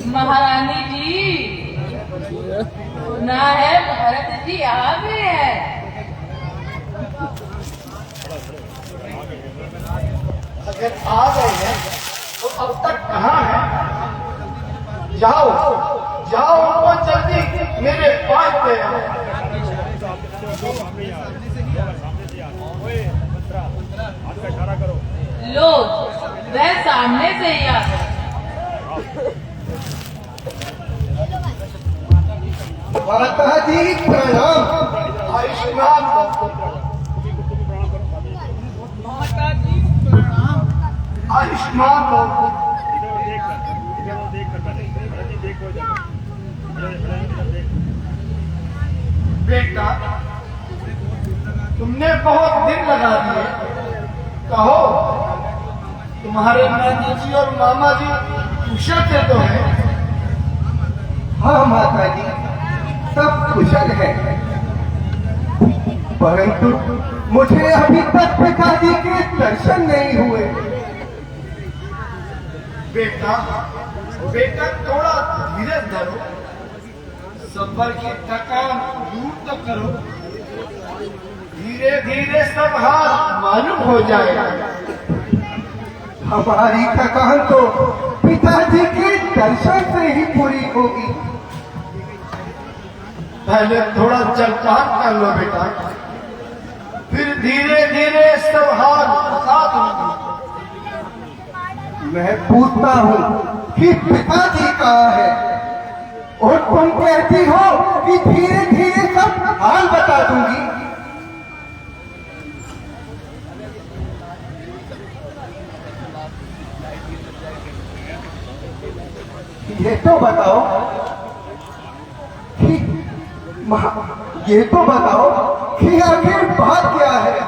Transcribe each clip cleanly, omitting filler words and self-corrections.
महारानी जी ना है, भरत जी आ गए हैं। अगर आ गए हैं तो अब तक कहाँ है? जाओ जाओ उनको जल्दी मेरे पास ले आओ। लो वह सामने से ही आ गए। माता जी प्रणाम। आयुष्मान माता जी प्रणाम। आयुष्मान बेटा, तुमने बहुत दिन लगा दिए। कहो, तुम्हारे नानी जी और मामा जी कुशल से तो हैं? हाँ माता जी, सब कुशल है, परंतु मुझे अभी तक पिताजी के दर्शन नहीं हुए। बेटा बेटा थोड़ा धीरे धरो, सफर की थकान दूर तो करो। धीरे धीरे सब हाल मालूम हो जाएगा। हमारी थकान तो पिताजी के दर्शन से ही पूरी होगी। पहले थोड़ा चलचाल कर लो बेटा, फिर धीरे धीरे सब हाल साथ होंगे। मैं पूछता हूँ कि पिताजी कहाँ है, और तुम कहती हो कि धीरे धीरे सब हाल बता दूंगी। ये तो बताओ कि ये तो बताओ कि आखिर बात क्या है।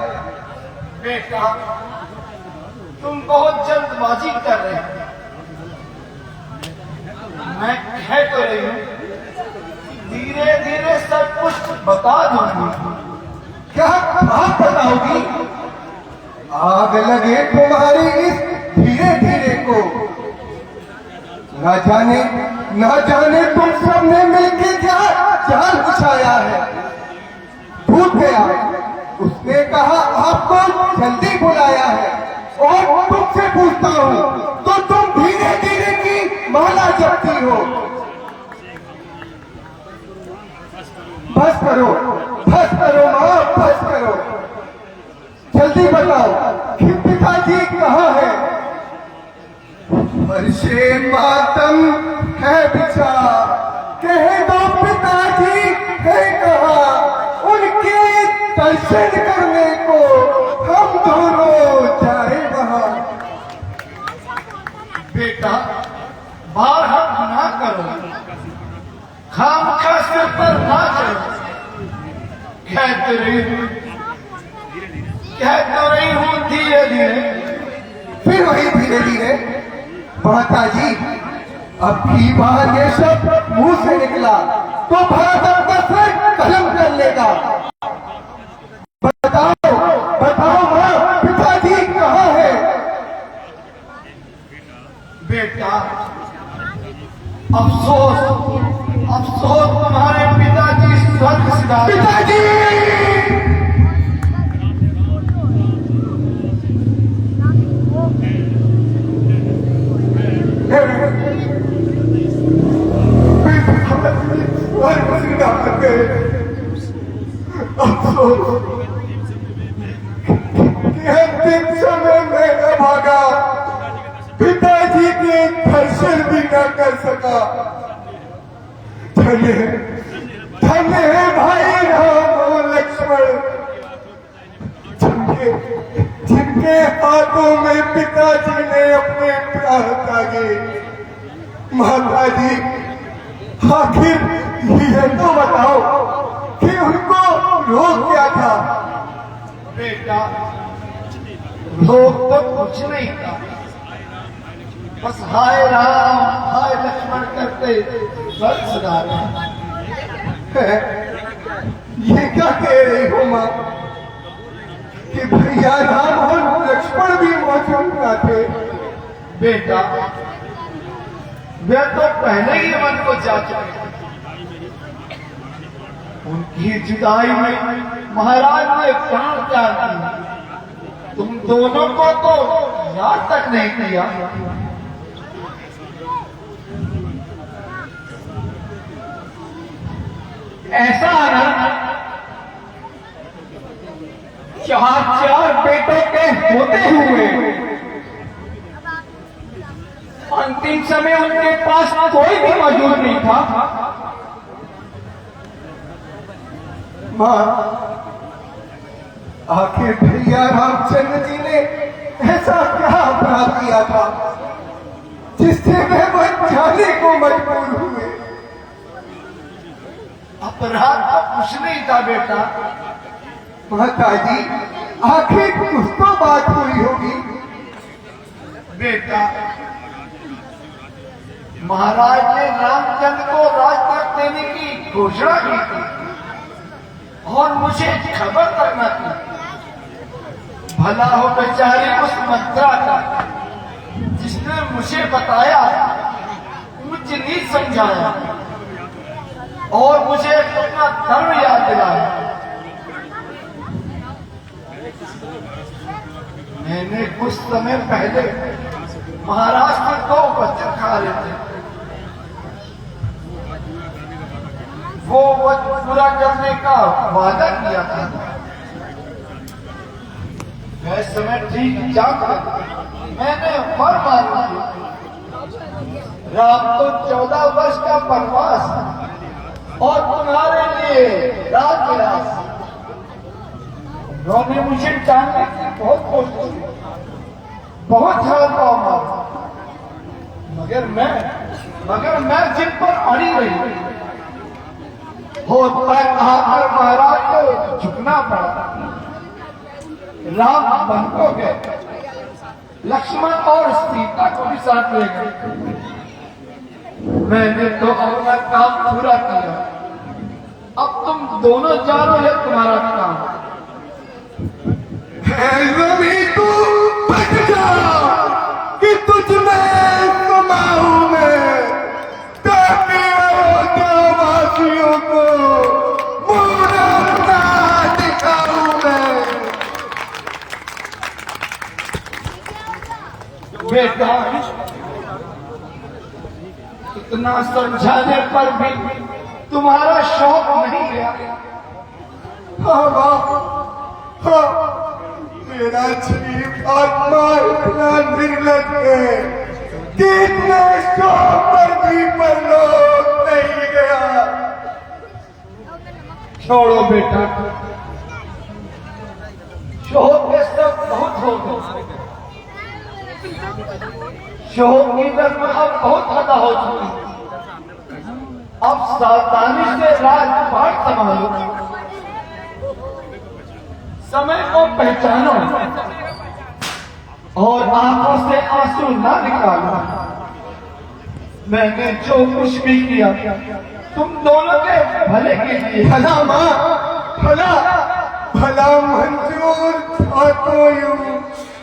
बेटा तुम बहुत जल्दबाजी कर रहे हो। मैं कह तो रही हूँ धीरे धीरे सब कुछ बता दूंगी। क्या बात बताओगी? आग लगे तुम्हारी इस धीरे धीरे को। न जाने तुम सबने मिलकर क्या जाल बिछाया है। भूत गया, उसने कहा आपको जल्दी बुलाया है, और तुमसे पूछता हूँ तो तुम धीरे धीरे की माला जपती हो। बस करो माँ, बस करो। जल्दी बताओ कि पिताजी कहाँ है? वर्षे मातम है बिछा, कह दो पिताजी है कहाँ? उनके दर्शन करने को हम दोनों जाए वहाँ। बेटा बाहर ना करो, खामखा सिर पर ना चढ़ो। कह तो रही हूँ धीरे धीरे। फिर वही धीरे धीरे। माता जी, अब की बार ये सब मुंह से निकला तो भरत अंदर से कलम कर लेगा। बताओ माँ, पिताजी कहाँ है? बेटा अफसोस तुम्हारे पिताजी स्वर्ग सिधारे। पिताजी! अंतिम समय में न भागा, पिताजी के दर्शन भी न कर सका। धन्य है भाई राम और लक्ष्मण, जिनके हाथों में पिताजी ने अपने प्राण त्यागे। माता जी, आखिर ये तो बताओ कि उनको रोग क्या था? बेटा रोग तो कुछ नहीं था, बस हाय राम हाय लक्ष्मण करते स्वर्ग सिधारे। ये क्या कह रही हो माँ कि भैया राम और लक्ष्मण भी मौजूद न थे? बेटा वे तो पहले ही मन को जा चुके। उनकी जुदाई में महाराज ने प्राण त्याग दिया। तुम दोनों को तो याद तक नहीं किया। ऐसा आनंद चार बेटों के होते हुए अंतिम समय उनके पास कोई भी मौजूद नहीं था। मां, आखिर भैया रामचंद्र जी ने ऐसा क्या अपराध किया था जिससे वे वो जाने को मजबूर हुए? अपराध तो कुछ नहीं था बेटा। माताजी, आखिर कुछ तो बात हुई होगी। बेटा, महाराज ने रामचंद्र को राजपाट देने की घोषणा की थी और मुझे खबर तक न थी। भला हो बेचारी उस मंत्रा का जिसने मुझे बताया, मुझे नीच समझाया और मुझे अपना धर्म याद दिलाया। मैंने कुछ समय पहले महाराज के 2 बच्चे खा रहे थे। वो पूरा करने का वादा किया था। वह समय ठीक जानकर मैंने वर मार दी। राम तो 14 वर्ष का वनवास और तुम्हारे लिए राजविलास। उन्होंने मुझे जानने की बहुत कोशिश की, बहुत हाल पाव मारा, मगर मैं जिन पर अड़ी रही हो तक आकर महाराज को झुकना पड़ा। राम वन को गए, लक्ष्मण और सीता को भी साथ ले गए। मैंने तो अपना काम पूरा किया। अब तुम दोनों जानो है तुम्हारा काम। भी तू बच जा कि तुझ में समाऊं मैं, ताकि वासियों को मुहूर्त दिखाऊं मैं। बेटा, इतना समझाने पर भी तुम्हारा शौक नहीं गया। हाँ, मेरा शरीफ आत्मा इतना निर्लज है कि इतने शौक पर भी परलोक नहीं गया। छोड़ो बेटा, शौक के सब बहुत हो गए। शौक की गर्म अब बहुत ज्यादा हो चुकी। अब सावधानी से राजपाट संभालो, समय को पहचानो और आंखों से आंसू ना निकालो। मैंने जो कुछ भी किया तुम दोनों के भले के लिए। भला माँ, भला मंजूर था तो यूं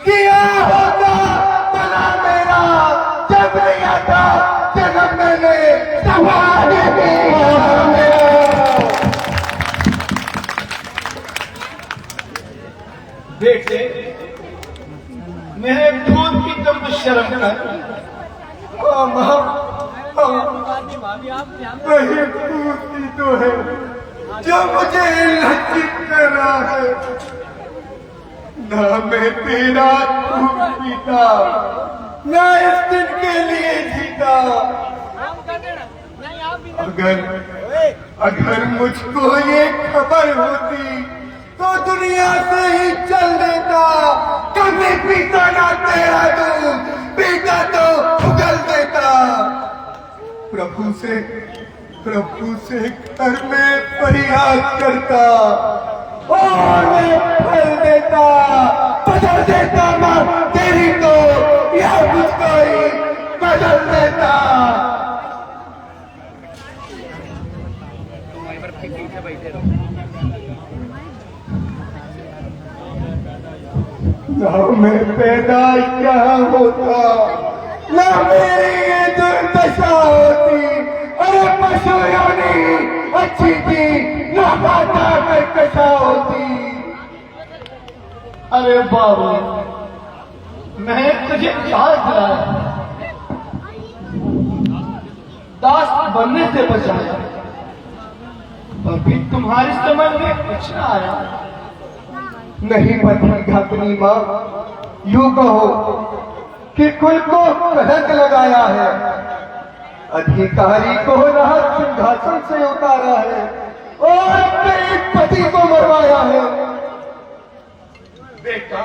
किया होता भला मेरा, जब लिया था जन्म मैंने सवाल बेटे, मेरे दूध की तुम शर्म कर। वही पूछती तो है जो मुझे लज्जित कर रहा है। ना मैं तेरा दूध पीता, ना इस दिन के लिए जीता। अगर मुझको ये खबर होती तो दुनिया से ही चल देता। कभी पीता ना तेरा दूध, पीता तो उगल देता। प्रभु से घर में फरियाद करता और मैं फल देता, बदल देता मां तेरी तो, या मुझको ही बदल देता। ना मैं पैदा क्या होता, ना मेरी ये दुर्दशा अच्छी थी ना काटा कर कटा होती। अरे बाबू, मैं तुझे दास दिलाया, दास बनने से बचाया, अभी तुम्हारी समझ में कुछ ना आया। नहीं पति घातनी माँ, यूं कहो कि कुल को कलंक लगाया है, अधिकारी को राहत सिंहासन से उतारा है और अपने पति को मरवाया है। बेटा,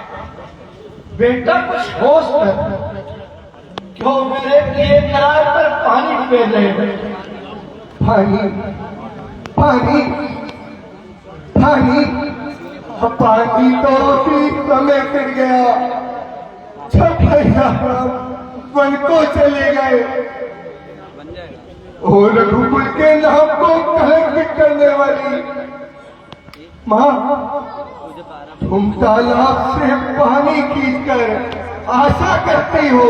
बेटा कुछ होश कर, क्यों मेरे किए किराए पर पानी फेर रहे हो? पानी पानी पानी पानी तो उसी समय फिर गया जब भैया वन को चले गए और रघुकुल के नाम को कलंकित करने वाली माँ, तुम तालाब से पानी खींचकर आशा करती हो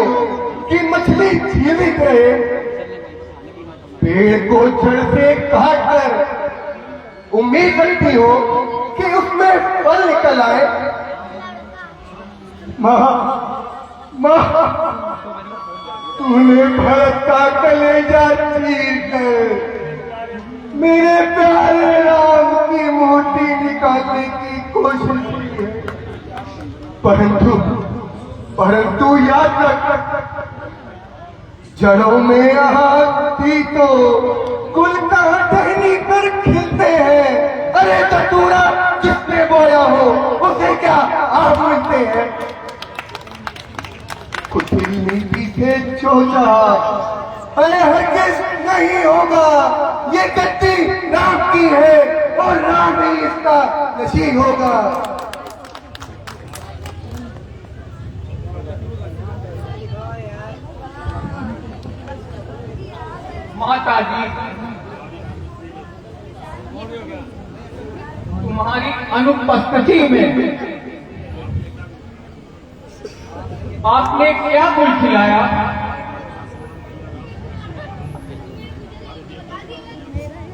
कि मछली जीवित रहे, पेड़ को जड़ से काट कर उम्मीद रखती हो कि उसमें फल निकल आए। माँ, माँ, तूने भरत का कलेजा चीर कर मेरे प्यारे राम की मूर्ति निकालने की कोशिश की है, परंतु याद रख, जड़ों में आग थी तो कुल कहाँ टहनी पर खिलते हैं। अरे चतुरा, जिसने बोया हो उसे क्या आप मिलते हैं। कुटिल नीति से चोचा, अरे हरगिज नहीं होगा, ये गद्दी राम की है और राम ही इसका नसीब होगा। माता जी, तुम्हारी अनुपस्थिति में आपने क्या कुल खिलाया?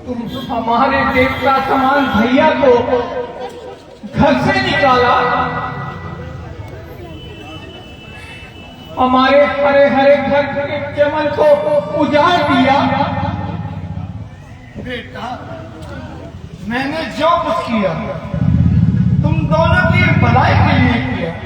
तुम हमारे देवता समान भैया को घर से निकाला, हमारे हरे हरे घर के चमन को उजाड़ दिया। बेटा, मैंने जो कुछ किया तुम दोनों की भलाई के लिए किया।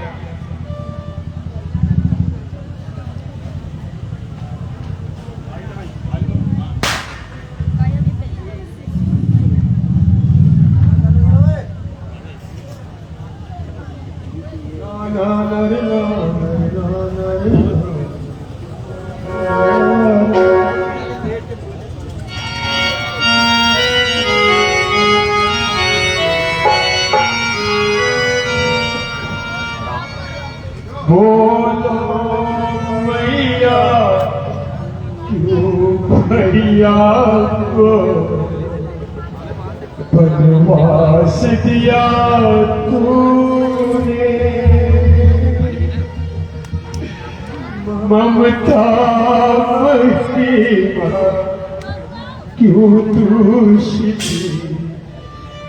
बोलो मैया, क्यों भैया को बनवास दिया तूने। ममता महिमा क्यों दूषित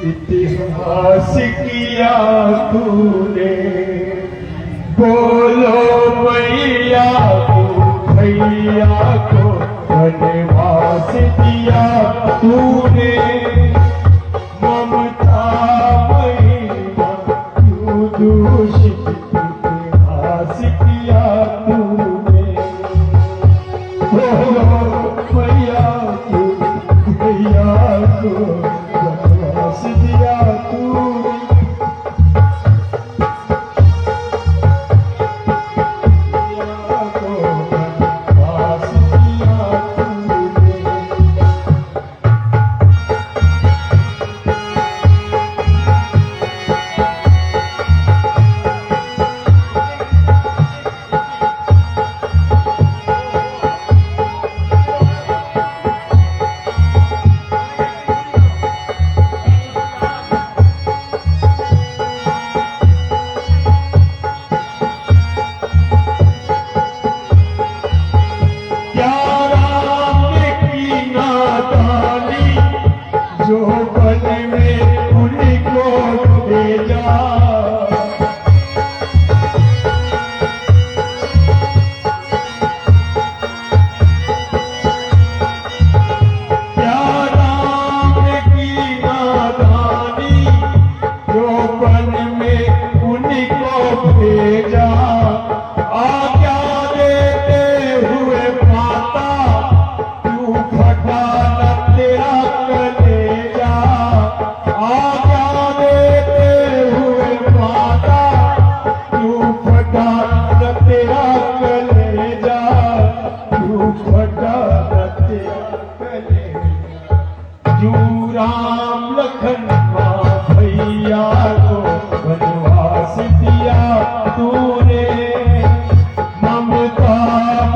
इतिहास किया तूने। बोलो मैया को, भैया को बनवास दिया तूने। ममता महिमा क्यों दूषित इतिहास किया तूने। बोलो मैया को, भैया को बनवास दिया तूने। तुम्हारा कले जू राम लखन भैया को वनवास दिया तूने ममता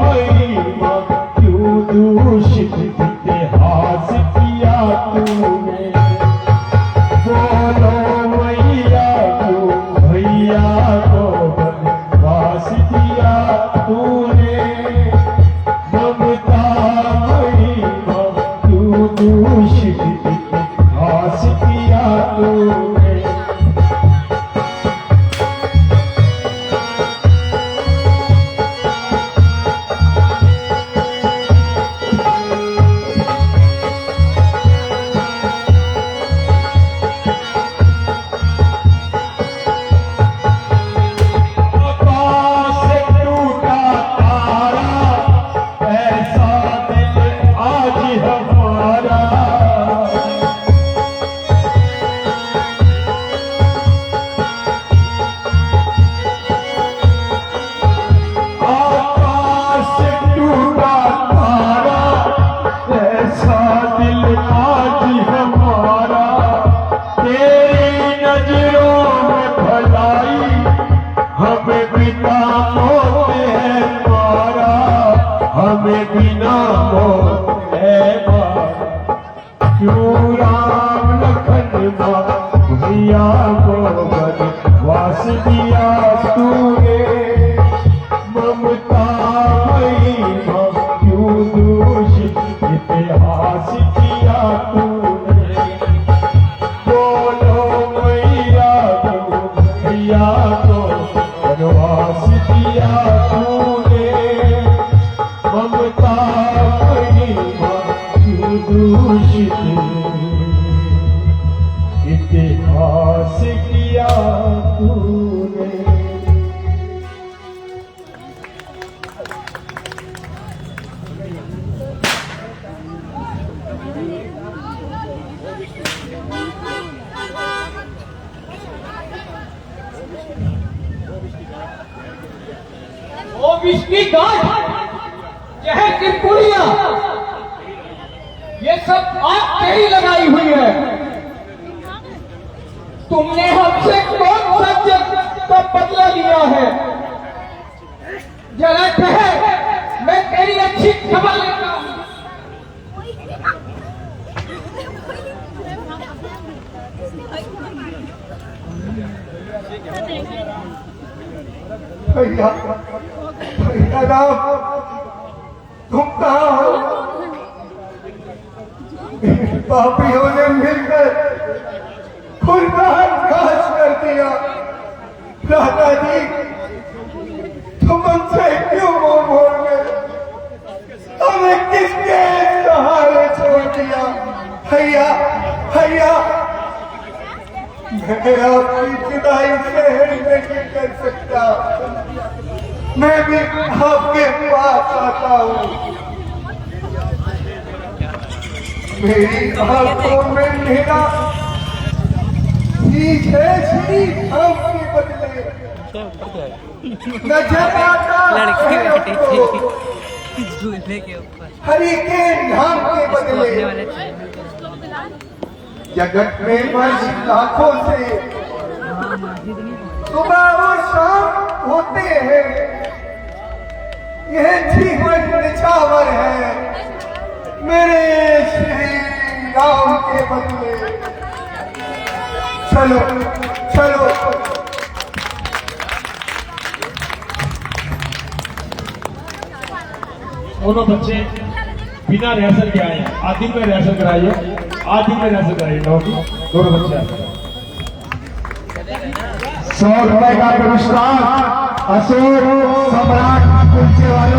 महिमा क्यों दूषित इतिहास किया तूने बोलो मैया क्यों भैया को वनवास दिया तूने ममता महिमा क्यों दूषित इतिहास किया तूने हमें बिना मौत है मारा क्यों राम लखन भैया को वनवास दिया तूने ममता महिमा क्यों दूषित इतिहास किया तूने बोलो मैया क्यों भैया को वनवास दिया तूने ममता महिमा क्यों दूषित इतिहास किया तूने ओ विष्णु गांठ यह त्रिपुरिया ये सब आग तेरी लगाई हुई है। तुमने हमसे कौन सा जग का बदला लिया है? जरा कहे मैं तेरी अच्छी खबर लेता हूं। भैया भैया राम तुम कहाँ हो? पापियों ने मिलकर खुदा नाश कर दिया। राधा जी तुम हमसे क्यों मुंह मोड़ गए? हमें किसके सहारे छोड़ दिया? भैया भैया मैं आपकी जुदाई सहन नहीं कर सकता। मैं भी आपके पास आता हूँ। मेरी आंखों में मेरा पीछे श्री धाम के बदले नजर आता है आपको। हरि के नाम के बदले जगत में वर्ष लाखों से सुबह और शाम होते हैं। यह जीवन निछावर है मेरे श्री राम के बदले। चलो चलो दोनों बच्चे बिना रिहर्सल के आए हैं। आज दिन में रिहर्सल कराइए, आज दिन में रिहर्सल कराइए। दोनों बच्चे आए। 100 रुपए का पुरस्कार अशोक सम्राट कुलचे वालों